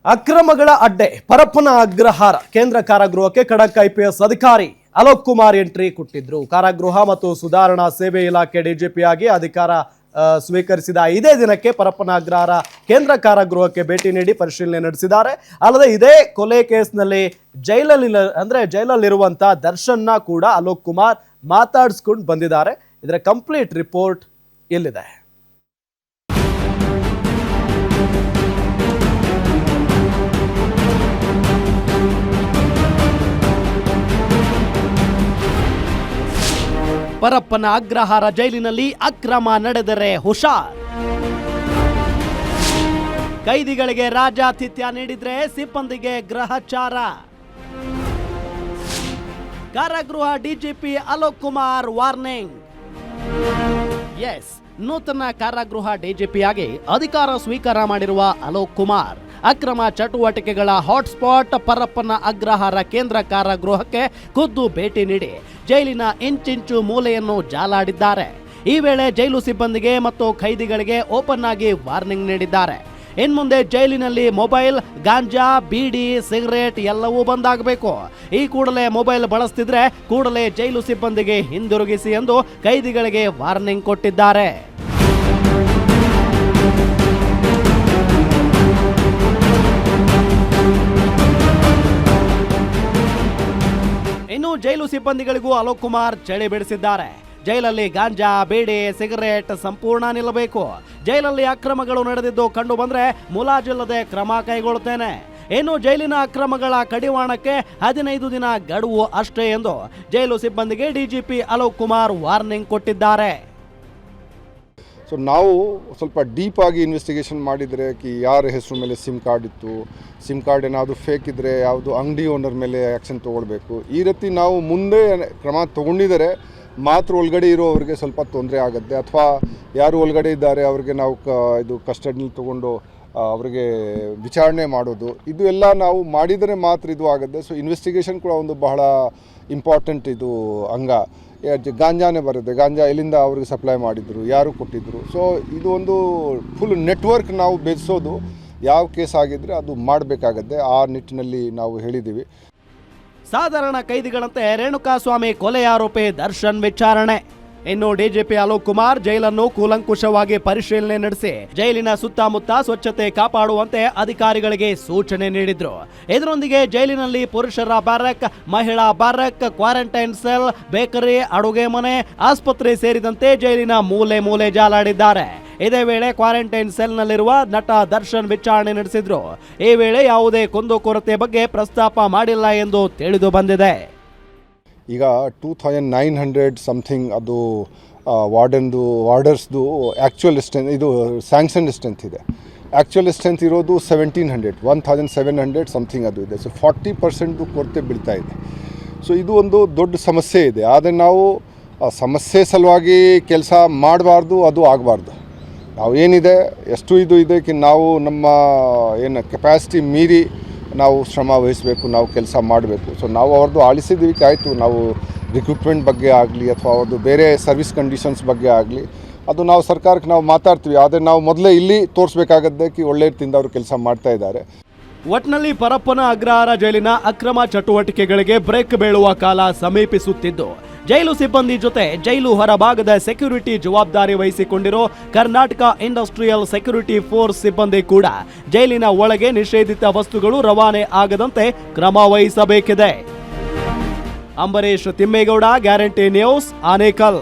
ಅಕ್ರಮಗಳ ಅಡ್ಡೆ ಪರಪ್ಪನ ಅಗ್ರಹಾರ ಕೇಂದ್ರ ಕಾರಾಗೃಹಕ್ಕೆ ಖಡಕ್ ಐಪಿಎಸ್ ಅಧಿಕಾರಿ ಅಲೋಕ್ ಕುಮಾರ್ ಎಂಟ್ರಿ ಕೊಟ್ಟಿದ್ರು. ಕಾರಾಗೃಹ ಮತ್ತು ಸುಧಾರಣಾ ಸೇವೆ ಇಲಾಖೆ ಡಿಜಿಪಿಯಾಗಿ ಅಧಿಕಾರ ಸ್ವೀಕರಿಸಿದ ಇದೇ ದಿನಕ್ಕೆ ಪರಪ್ಪನ ಅಗ್ರಹಾರ ಕೇಂದ್ರ ಕಾರಾಗೃಹಕ್ಕೆ ಭೇಟಿ ನೀಡಿ ಪರಿಶೀಲನೆ ನಡೆಸಿದ್ದಾರೆ. ಅಲ್ಲದೆ ಇದೇ ಕೊಲೆ ಕೇಸ್ನಲ್ಲಿ ಜೈಲಲ್ಲಿರುವಂತ ದರ್ಶನ್ನ ಕೂಡ ಅಲೋಕ್ ಕುಮಾರ್ ಮಾತಾಡಿಸ್ಕೊಂಡು ಬಂದಿದ್ದಾರೆ. ಇದರ ಕಂಪ್ಲೀಟ್ ರಿಪೋರ್ಟ್ ಇಲ್ಲಿದೆ. ಪರಪ್ಪನ ಅಗ್ರಹಾರ ಜೈಲಿನಲ್ಲಿ ಅಕ್ರಮ ನಡೆದರೆ ಹುಷಾರ್. ಕೈದಿಗಳಿಗೆ ರಾಜಾತಿಥ್ಯ ನೀಡಿದ್ರೆ ಸಿಬ್ಬಂದಿಗೆ ಗ್ರಹಚಾರ. ಕಾರಾಗೃಹ ಡಿಜಿಪಿ ಅಲೋಕ್ ಕುಮಾರ್ ವಾರ್ನಿಂಗ್. ನೂತನ ಕಾರಾಗೃಹ ಡಿಜಿಪಿಯಾಗಿ ಅಧಿಕಾರ ಸ್ವೀಕಾರ ಮಾಡಿರುವ ಅಲೋಕ್ ಕುಮಾರ್ ಅಕ್ರಮ ಚಟುವಟಿಕೆಗಳ ಹಾಟ್ಸ್ಪಾಟ್ ಪರಪ್ಪನ ಅಗ್ರಹಾರ ಕೇಂದ್ರ ಕಾರಾಗೃಹಕ್ಕೆ ಖುದ್ದು ಭೇಟಿ ನೀಡಿ ಜೈಲಿನ ಇಂಚಿಂಚು ಮೂಲೆಯನ್ನು ಜಾಲಾಡಿದ್ದಾರೆ. ಈ ವೇಳೆ ಜೈಲು ಸಿಬ್ಬಂದಿಗೆ ಮತ್ತು ಖೈದಿಗಳಿಗೆ ಓಪನ್ ಆಗಿ ವಾರ್ನಿಂಗ್ ನೀಡಿದ್ದಾರೆ. ಇನ್ಮುಂದೆ ಜೈಲಿನಲ್ಲಿ ಮೊಬೈಲ್, ಗಾಂಜಾ, ಬೀಡಿ, ಸಿಗರೇಟ್ ಎಲ್ಲವೂ ಬಂದಾಗಬೇಕು. ಈ ಕೂಡಲೇ ಮೊಬೈಲ್ ಬಳಸ್ತಿದ್ರೆ ಕೂಡಲೇ ಜೈಲು ಸಿಬ್ಬಂದಿಗೆ ಹಿಂದಿರುಗಿಸಿ ಎಂದು ಖೈದಿಗಳಿಗೆ ವಾರ್ನಿಂಗ್ ಕೊಟ್ಟಿದ್ದಾರೆ. ಇನ್ನು ಜೈಲು ಸಿಬ್ಬಂದಿಗಳಿಗೂ ಅಲೋಕ್ ಕುಮಾರ್ ಚಳಿ ಬಿಡಿಸಿದ್ದಾರೆ. ಜೈಲಲ್ಲಿ ಗಾಂಜಾ, ಬೀಡಿ, ಸಿಗರೇಟ್ ಸಂಪೂರ್ಣ ನಿಲ್ಲಬೇಕು. ಜೈಲಲ್ಲಿ ಅಕ್ರಮಗಳು ನಡೆದಿದ್ದು ಕಂಡು ಬಂದ್ರೆ ಮುಲಾಜಿಲ್ಲದೆ ಕ್ರಮ ಕೈಗೊಳ್ಳುತ್ತೇನೆ. ಇನ್ನು ಜೈಲಿನ ಅಕ್ರಮಗಳ ಕಡಿವಾಣಕ್ಕೆ 15 ದಿನ ಗಡುವು ಅಷ್ಟೇ ಎಂದು ಜೈಲು ಸಿಬ್ಬಂದಿಗೆ ಡಿಜಿಪಿ ಅಲೋಕ್ ಕುಮಾರ್ ವಾರ್ನಿಂಗ್ ಕೊಟ್ಟಿದ್ದಾರೆ. ಸೊ ನಾವು ಸ್ವಲ್ಪ ಡೀಪಾಗಿ ಇನ್ವೆಸ್ಟಿಗೇಷನ್ ಮಾಡಿದರೆ ಯಾರ ಹೆಸರು ಮೇಲೆ ಸಿಮ್ ಕಾರ್ಡ್ ಇತ್ತು, ಸಿಮ್ ಕಾರ್ಡ್ ಏನಾದರೂ ಫೇಕ್ ಇದ್ದರೆ ಯಾವುದು ಅಂಗಡಿ ಓನರ್ ಮೇಲೆ ಆ್ಯಕ್ಷನ್ ತೊಗೊಳ್ಬೇಕು. ಈ ರೀತಿ ನಾವು ಮುಂದೆ ಕ್ರಮ ತೊಗೊಂಡಿದ್ದಾರೆ ಮಾತ್ರ ಒಳಗಡೆ ಇರೋವ್ರಿಗೆ ಸ್ವಲ್ಪ ತೊಂದರೆ ಆಗುತ್ತೆ, ಅಥವಾ ಯಾರು ಒಳಗಡೆ ಇದ್ದಾರೆ ಅವ್ರಿಗೆ ನಾವು ಇದು ಕಸ್ಟಡಿಲಿ ತೊಗೊಂಡು ಅವರಿಗೆ ವಿಚಾರಣೆ ಮಾಡೋದು, ಇದು ಎಲ್ಲ ನಾವು ಮಾಡಿದರೆ ಮಾತ್ರ ಇದು ಆಗುತ್ತೆ. ಸೊ ಇನ್ವೆಸ್ಟಿಗೇಷನ್ ಕೂಡ ಒಂದು ಬಹಳ ಇಂಪಾರ್ಟೆಂಟ್ ಇದು ಅಂಗ. ಗಾಂಜಾನೇ ಬರುತ್ತೆ, ಗಾಂಜಾ ಎಲ್ಲಿಂದ ಅವ್ರಿಗೆ ಸಪ್ಲೈ ಮಾಡಿದರು, ಯಾರು ಕೊಟ್ಟಿದ್ದರು. ಸೊ ಇದು ಒಂದು ಫುಲ್ ನೆಟ್ವರ್ಕ್ ನಾವು ಬೆಳೆಸೋದು. ಯಾವ ಕೇಸ್ ಆಗಿದ್ದರೆ ಅದು ಮಾಡಬೇಕಾಗತ್ತೆ, ಆ ನಿಟ್ಟಿನಲ್ಲಿ ನಾವು ಹೇಳಿದ್ದೀವಿ. ಸಾಧಾರಣ ಕೈದಿಗಳಂತೆ ರೇಣುಕಾಸ್ವಾಮಿ ಕೊಲೆ ಆರೋಪಿ ದರ್ಶನ್ ವಿಚಾರಣೆ. ಇನ್ನು ಡಿಜಿಪಿ ಅಲೋಕ್ ಕುಮಾರ್ ಜೈಲನ್ನು ಕೂಲಂಕುಷವಾಗಿ ಪರಿಶೀಲನೆ ನಡೆಸಿ ಜೈಲಿನ ಸುತ್ತಮುತ್ತ ಸ್ವಚ್ಛತೆ ಕಾಪಾಡುವಂತೆ ಅಧಿಕಾರಿಗಳಿಗೆ ಸೂಚನೆ ನೀಡಿದ್ರು. ಇದರೊಂದಿಗೆ ಜೈಲಿನಲ್ಲಿ ಪುರುಷರ ಬ್ಯಾರಕ್, ಮಹಿಳಾ ಬ್ಯಾರಕ್, ಕ್ವಾರಂಟೈನ್ ಸೆಲ್, ಬೇಕರಿ, ಅಡುಗೆ ಮನೆ, ಆಸ್ಪತ್ರೆ ಸೇರಿದಂತೆ ಜೈಲಿನ ಮೂಲೆ ಮೂಲೆ ಜಾಲಾಡಿದ್ದಾರೆ. ಇದೇ ವೇಳೆ ಕ್ವಾರಂಟೈನ್ ಸೆಲ್ನಲ್ಲಿರುವ ನಟ ದರ್ಶನ್ ವಿಚಾರಣೆ ನಡೆಸಿದ್ರು. ಈ ವೇಳೆ ಯಾವುದೇ ಕುಂದುಕೊರತೆ ಬಗ್ಗೆ ಪ್ರಸ್ತಾಪ ಮಾಡಿಲ್ಲ ಎಂದು ತಿಳಿದು ಬಂದಿದೆ. ಈಗ 2900 ಸಮಥಿಂಗ್ ಅದು ವಾರ್ಡರ್ಸ್ದು ಆ್ಯಕ್ಚುಯಲ್ ಸ್ಟ್ರೆಂತ್, ಇದು ಸ್ಯಾಂಕ್ಷನ್ ಸ್ಟ್ರೆಂತ್ ಇದೆ. ಆ್ಯಕ್ಚುಯಲ್ ಸ್ಟ್ರೆಂತ್ ಇರೋದು 1700 ಸಮಥಿಂಗ್ ಅದು ಇದೆ. ಸೊ 40% ಕೊರತೆ ಬೀಳ್ತಾ ಇದೆ. ಸೊ ಇದು ಒಂದು ದೊಡ್ಡ ಸಮಸ್ಯೆ ಇದೆ. ಆದರೆ ನಾವು ಸಮಸ್ಯೆ ಸಲುವಾಗಿ ಕೆಲಸ ಮಾಡಬಾರ್ದು, ಅದು ಆಗಬಾರ್ದು. ನಾವು ಏನಿದೆ ಎಷ್ಟು ಇದು ಇದೆ ನಾವು ನಮ್ಮ ಏನು ಕೆಪಾಸಿಟಿ ಮೀರಿ ನಾವು ಶ್ರಮ ವಹಿಸಬೇಕು, ನಾವು ಕೆಲಸ ಮಾಡಬೇಕು. ಸೊ ನಾವು ಅವ್ರದ್ದು ಆಲಿಸಿದ್ದೀವಿ ಆಯಿತು. ನಾವು ರಿಕ್ರೂಟ್ಮೆಂಟ್ ಬಗ್ಗೆ ಆಗಲಿ ಅಥವಾ ಅವ್ರದ್ದು ಬೇರೆ ಸರ್ವಿಸ್ ಕಂಡೀಷನ್ಸ್ ಬಗ್ಗೆ ಆಗಲಿ ಅದು ನಾವು ಸರ್ಕಾರಕ್ಕೆ ನಾವು ಮಾತಾಡ್ತೀವಿ. ಆದರೆ ನಾವು ಮೊದಲೇ ಇಲ್ಲಿ ತೋರಿಸ್ಬೇಕಾಗತ್ತೆ ಒಳ್ಳೆ ರೀತಿಯಿಂದ ಅವರು ಕೆಲಸ ಮಾಡ್ತಾ ಇದ್ದಾರೆ. ಒಟ್ನಲ್ಲಿ ಪರಪ್ಪನ ಅಗ್ರಹಾರ ಜೈಲಿನ ಅಕ್ರಮ ಚಟುವಟಿಕೆಗಳಿಗೆ ಬ್ರೇಕ್ ಬೀಳುವ ಕಾಲ ಸಮೀಪಿಸುತ್ತಿದ್ದು ಜೈಲು ಸಿಬ್ಬಂದಿ ಜೊತೆ ಜೈಲು ಹೊರಭಾಗದ ಸೆಕ್ಯೂರಿಟಿ ಜವಾಬ್ದಾರಿ ವಹಿಸಿಕೊಂಡಿರೋ ಕರ್ನಾಟಕ ಇಂಡಸ್ಟ್ರಿಯಲ್ ಸೆಕ್ಯೂರಿಟಿ ಫೋರ್ಸ್ ಸಿಬ್ಬಂದಿ ಕೂಡ ಜೈಲಿನ ಒಳಗೆ ನಿಷೇಧಿತ ವಸ್ತುಗಳು ರವಾನೆ ಆಗದಂತೆ ಕ್ರಮ ವಹಿಸಬೇಕಿದೆ. Ambareesh Thimmegowda, guarantee news, Anekal.